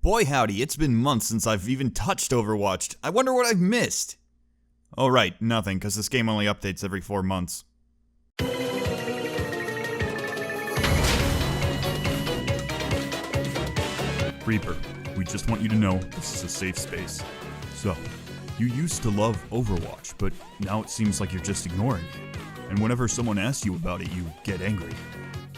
Boy howdy, it's been months since I've even touched Overwatch. I wonder what I've missed. Oh right, nothing, cause this game only updates every 4 months. Reaper, we just want you to know this is a safe space. So, you used to love Overwatch, but now it seems like you're just ignoring it. And whenever someone asks you about it, you get angry.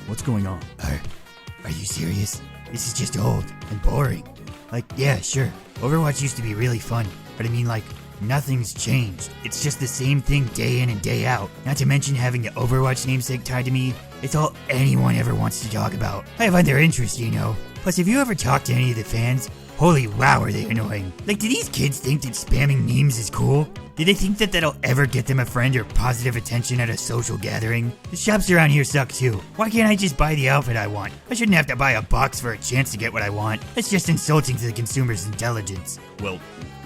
What's going on? Are you serious? This is just old and boring. Like, yeah, sure, Overwatch used to be really fun, but I mean, like, nothing's changed. It's just the same thing day in and day out. Not to mention having the Overwatch namesake tied to me. It's all anyone ever wants to talk about. I find their interest, you know. Plus, if you ever talk to any of the fans, holy wow, are they annoying. Like, do these kids think that spamming memes is cool? Do they think that that'll ever get them a friend or positive attention at a social gathering? The shops around here suck too. Why can't I just buy the outfit I want? I shouldn't have to buy a box for a chance to get what I want. That's just insulting to the consumer's intelligence. Well,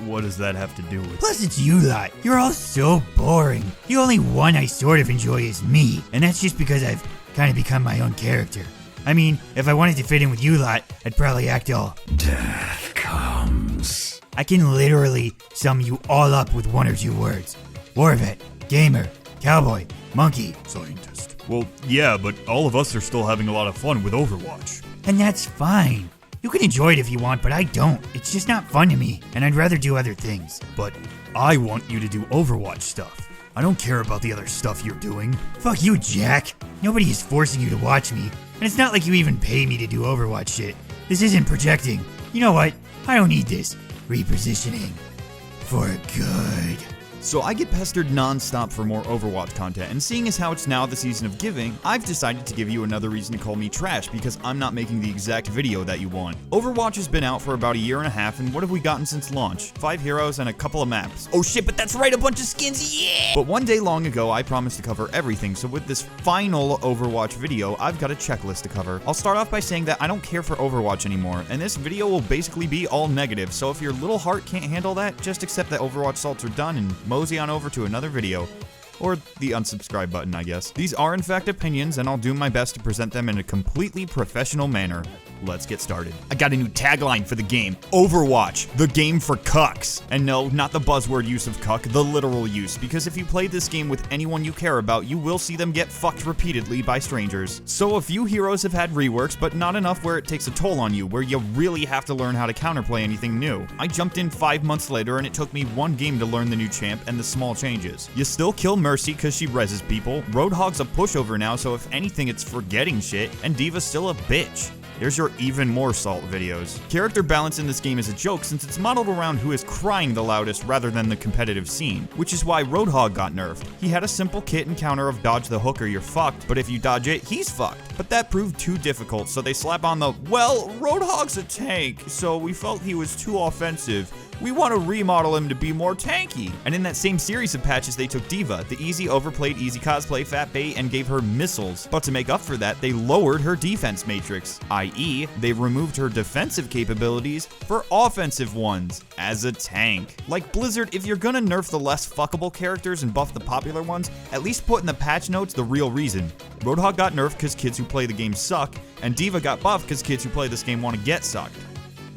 what does that have to do with... Plus, it's you lot. You're all so boring. The only one I sort of enjoy is me, and that's just because I've kind of become my own character. I mean, if I wanted to fit in with you lot, I'd probably act all... Death comes. I can literally sum you all up with 1 or 2 words. War vet, gamer, cowboy, monkey, scientist. Well, yeah, but all of us are still having a lot of fun with Overwatch. And that's fine. You can enjoy it if you want, but I don't. It's just not fun to me, and I'd rather do other things. But I want you to do Overwatch stuff. I don't care about the other stuff you're doing. Fuck you, Jack. Nobody is forcing you to watch me, and it's not like you even pay me to do Overwatch shit. This isn't projecting. You know what? I don't need this. Repositioning. For good. So I get pestered non-stop for more Overwatch content, and seeing as how it's now the season of giving, I've decided to give you another reason to call me trash because I'm not making the exact video that you want. Overwatch has been out for about 1.5 years, and what have we gotten since launch? 5 heroes and a couple of maps. Oh shit, but that's right, a bunch of skins, yeah! But one day long ago, I promised to cover everything, so with this final Overwatch video, I've got a checklist to cover. I'll start off by saying that I don't care for Overwatch anymore, and this video will basically be all negative, so if your little heart can't handle that, just accept that Overwatch salts are done and mosey on over to another video. Or the unsubscribe button, I guess. These are in fact opinions, and I'll do my best to present them in a completely professional manner. Let's get started. I got a new tagline for the game. Overwatch, the game for cucks. And no, not the buzzword use of cuck, the literal use, because if you play this game with anyone you care about, you will see them get fucked repeatedly by strangers. So a few heroes have had reworks, but not enough where it takes a toll on you, where you really have to learn how to counterplay anything new. I jumped in 5 months later, and it took me 1 game to learn the new champ and the small changes. You still kill Mercy because she reses people, Roadhog's a pushover now, so if anything it's forgetting shit, and Diva's still a bitch. Here's your even more salt videos. Character balance in this game is a joke since it's modeled around who is crying the loudest rather than the competitive scene, which is why Roadhog got nerfed. He had a simple kit and counter of dodge the hook or you're fucked, but if you dodge it, he's fucked. But that proved too difficult, so they slap on the, well, Roadhog's a tank, so we felt he was too offensive. We want to remodel him to be more tanky. And in that same series of patches, they took Diva, the easy overplayed, easy cosplay fat bait, and gave her missiles. But to make up for that, they lowered her defense matrix, i.e., they removed her defensive capabilities for offensive ones, as a tank. Like Blizzard, if you're gonna nerf the less fuckable characters and buff the popular ones, at least put in the patch notes the real reason. Roadhog got nerfed because kids who play the game suck, and Diva got buffed because kids who play this game want to get sucked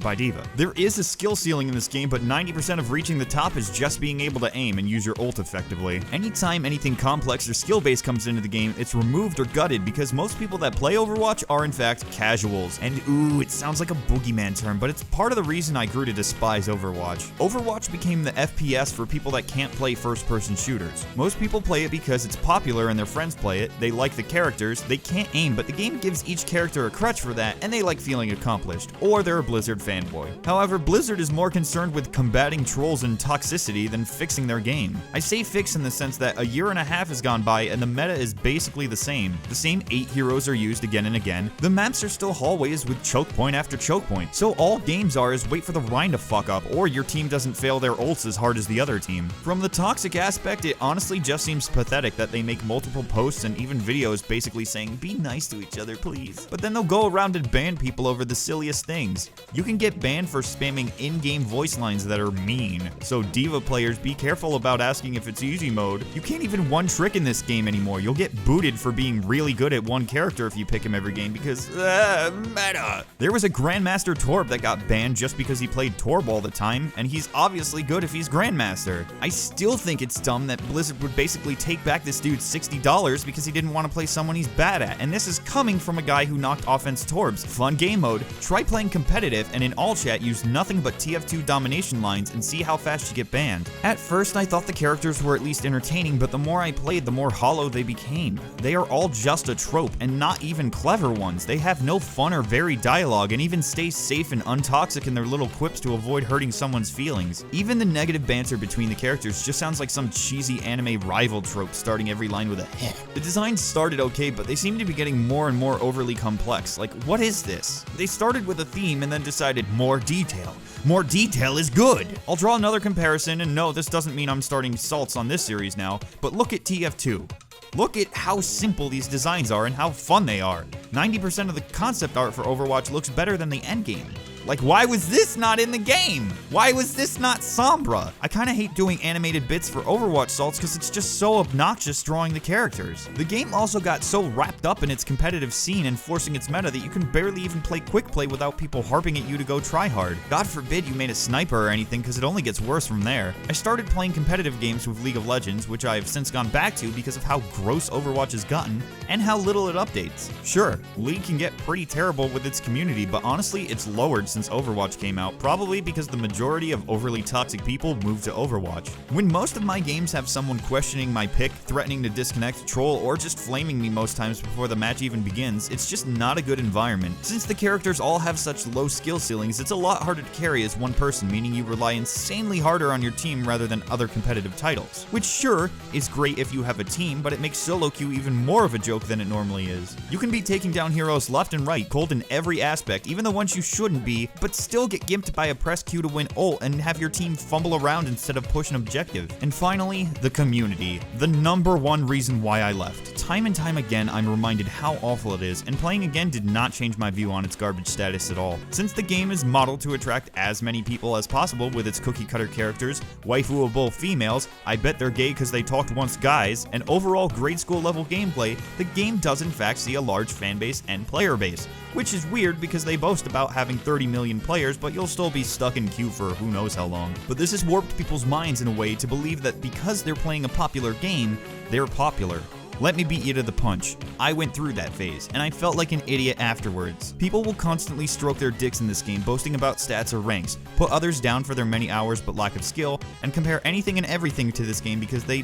by Diva. There is a skill ceiling in this game, but 90% of reaching the top is just being able to aim and use your ult effectively. Anytime anything complex or skill-based comes into the game, it's removed or gutted because most people that play Overwatch are in fact casuals. And ooh, it sounds like a boogeyman term, but it's part of the reason I grew to despise Overwatch. Overwatch became the FPS for people that can't play first-person shooters. Most people play it because it's popular and their friends play it, they like the characters, they can't aim, but the game gives each character a crutch for that, and they like feeling accomplished. Or they're a Blizzard fanboy. However, Blizzard is more concerned with combating trolls and toxicity than fixing their game. I say fix in the sense that 1.5 years has gone by and the meta is basically the same. The same 8 heroes are used again and again. The maps are still hallways with choke point after choke point. So all games are is wait for the Rhine to fuck up or your team doesn't fail their ults as hard as the other team. From the toxic aspect, it honestly just seems pathetic that they make multiple posts and even videos basically saying be nice to each other please. But then they'll go around and ban people over the silliest things. You can even get banned for spamming in-game voice lines that are mean. So Diva players, be careful about asking if it's easy mode. You can't even one trick in this game anymore. You'll get booted for being really good at one character if you pick him every game because, meta. There was a Grandmaster Torb that got banned just because he played Torb all the time, and he's obviously good if he's Grandmaster. I still think it's dumb that Blizzard would basically take back this dude's $60 because he didn't want to play someone he's bad at, and this is coming from a guy who knocked offense Torbs. Fun game mode, try playing competitive, and in all chat use nothing but TF2 domination lines and see how fast you get banned. At first I thought the characters were at least entertaining, but the more I played, the more hollow they became. They are all just a trope, and not even clever ones. They have no fun or varied dialogue, and even stay safe and untoxic in their little quips to avoid hurting someone's feelings. Even the negative banter between the characters just sounds like some cheesy anime rival trope starting every line with a heh. The designs started okay, but they seem to be getting more and more overly complex. Like, what is this? They started with a theme and then decided more detail. More detail is good. I'll draw another comparison, and no, this doesn't mean I'm starting salts on this series now, but look at TF2. Look at how simple these designs are and how fun they are. 90% of the concept art for Overwatch looks better than the endgame. Like, why was this not in the game? Why was this not Sombra? I kinda hate doing animated bits for Overwatch salts because it's just so obnoxious drawing the characters. The game also got so wrapped up in its competitive scene and forcing its meta that you can barely even play quick play without people harping at you to go try hard. God forbid you made a sniper or anything because it only gets worse from there. I started playing competitive games with League of Legends, which I have since gone back to because of how gross Overwatch has gotten and how little it updates. Sure, League can get pretty terrible with its community, but honestly it's lowered since Overwatch came out, probably because the majority of overly toxic people moved to Overwatch. When most of my games have someone questioning my pick, threatening to disconnect, troll, or just flaming me most times before the match even begins, it's just not a good environment. Since the characters all have such low skill ceilings, it's a lot harder to carry as one person, meaning you rely insanely harder on your team rather than other competitive titles. Which sure, is great if you have a team, but it makes solo queue even more of a joke than it normally is. You can be taking down heroes left and right, cold in every aspect, even the ones you shouldn't be, but still get gimped by a press Q to win ult and have your team fumble around instead of push an objective. And finally, the community. The number one reason why I left. Time and time again, I'm reminded how awful it is, and playing again did not change my view on its garbage status at all. Since the game is modeled to attract as many people as possible with its cookie-cutter characters, waifuable females, I bet they're gay because they talked once guys, and overall grade school level gameplay, the game does in fact see a large fanbase and player base. Which is weird because they boast about having 30 million players, but you'll still be stuck in queue for who knows how long. But this has warped people's minds in a way to believe that because they're playing a popular game, they're popular. Let me beat you to the punch. I went through that phase, and I felt like an idiot afterwards. People will constantly stroke their dicks in this game, boasting about stats or ranks, put others down for their many hours but lack of skill, and compare anything and everything to this game because they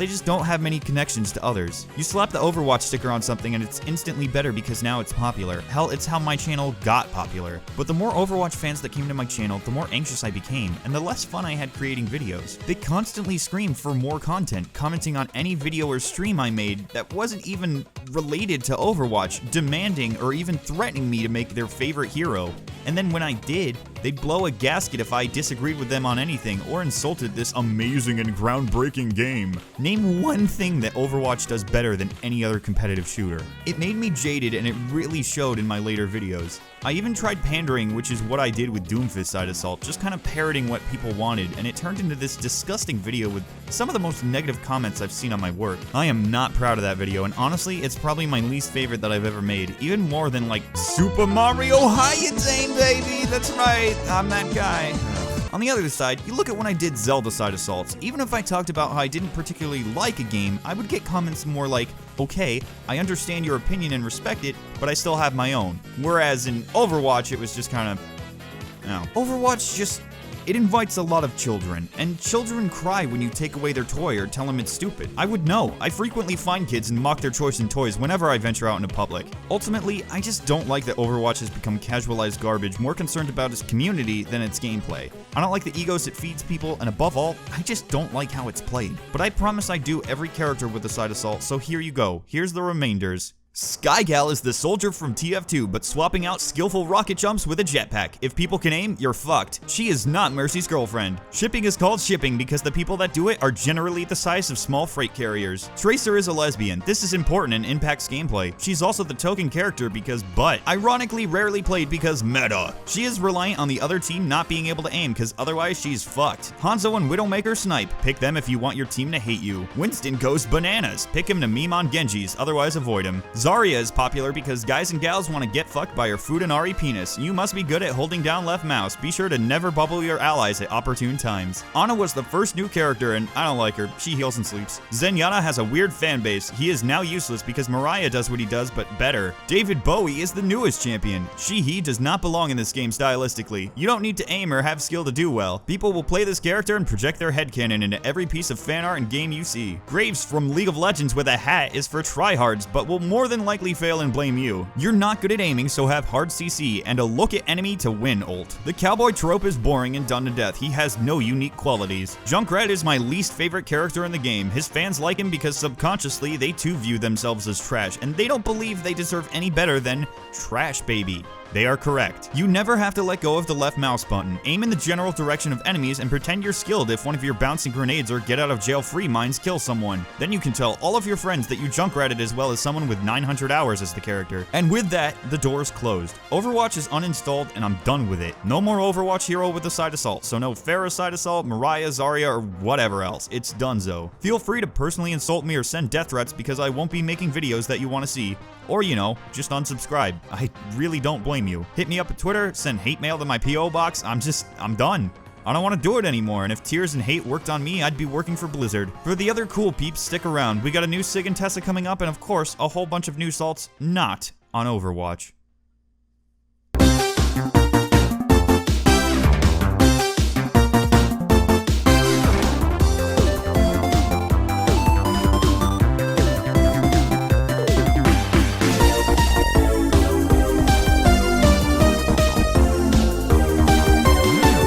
just don't have many connections to others. You slap the Overwatch sticker on something and it's instantly better because now it's popular. Hell, it's how my channel got popular. But the more Overwatch fans that came to my channel, the more anxious I became, and the less fun I had creating videos. They constantly screamed for more content, commenting on any video or stream I made that wasn't even related to Overwatch, demanding or even threatening me to make their favorite hero. And then when I did, they'd blow a gasket if I disagreed with them on anything or insulted this amazing and groundbreaking game. Name one thing that Overwatch does better than any other competitive shooter. It made me jaded and it really showed in my later videos. I even tried pandering, which is what I did with Doomfist Side Assault, just kind of parroting what people wanted, and it turned into this disgusting video with some of the most negative comments I've seen on my work. I am not proud of that video, and honestly, it's probably my least favorite that I've ever made, even more than like Super Mario Hayatane, baby! That's right, I'm that guy. On the other side, you look at when I did Zelda Side Assaults. Even if I talked about how I didn't particularly like a game, I would get comments more like, okay, I understand your opinion and respect it, but I still have my own. Whereas in Overwatch, it was just kind of, Overwatch just, it invites a lot of children, and children cry when you take away their toy or tell them it's stupid. I would know. I frequently find kids and mock their choice in toys whenever I venture out into public. Ultimately, I just don't like that Overwatch has become casualized garbage, more concerned about its community than its gameplay. I don't like the egos it feeds people, and above all, I just don't like how it's played. But I promise I do every character with the Side Assault, so here you go. Here's the remainders. Skygal is the soldier from TF2, but swapping out skillful rocket jumps with a jetpack. If people can aim, you're fucked. She is not Mercy's girlfriend. Shipping is called shipping because the people that do it are generally the size of small freight carriers. Tracer is a lesbian. This is important and impacts gameplay. She's also the token character because butt. Ironically, rarely played because meta. She is reliant on the other team not being able to aim because otherwise she's fucked. Hanzo and Widowmaker snipe. Pick them if you want your team to hate you. Winston goes bananas. Pick him to meme on Genjis, otherwise avoid him. Zarya is popular because guys and gals want to get fucked by her Fudanari penis. You must be good at holding down left mouse. Be sure to never bubble your allies at opportune times. Ana was the first new character and I don't like her. She heals and sleeps. Zenyatta has a weird fan base. He is now useless because Mariah does what he does but better. David Bowie is the newest champion. He does not belong in this game stylistically. You don't need to aim or have skill to do well. People will play this character and project their headcanon into every piece of fan art and game you see. Graves from League of Legends with a hat is for tryhards but will more than likely fail and blame you. You're not good at aiming, so have hard CC and a look at enemy to win ult. The cowboy trope is boring and done to death. He has no unique qualities. Junkrat is my least favorite character in the game. His fans like him because subconsciously they too view themselves as trash, and they don't believe they deserve any better than trash baby. They are correct. You never have to let go of the left mouse button. Aim in the general direction of enemies and pretend you're skilled if one of your bouncing grenades or get out of jail free mines kill someone. Then you can tell all of your friends that you junkratted as well as someone with 900 hours as the character. And with that, the door's closed. Overwatch is uninstalled and I'm done with it. No more Overwatch hero with a side assault, so no Pharah side assault, Mariah, Zarya, or whatever else. It's donezo. Feel free to personally insult me or send death threats because I won't be making videos that you want to see. Or, you know, just unsubscribe. I really don't blame you. Hit me up at Twitter, send hate mail to my P.O. box. I'm done. I don't want to do it anymore, and if tears and hate worked on me, I'd be working for Blizzard. For the other cool peeps, stick around. We got a new Sig and Tessa coming up, and of course, a whole bunch of new salts not on Overwatch.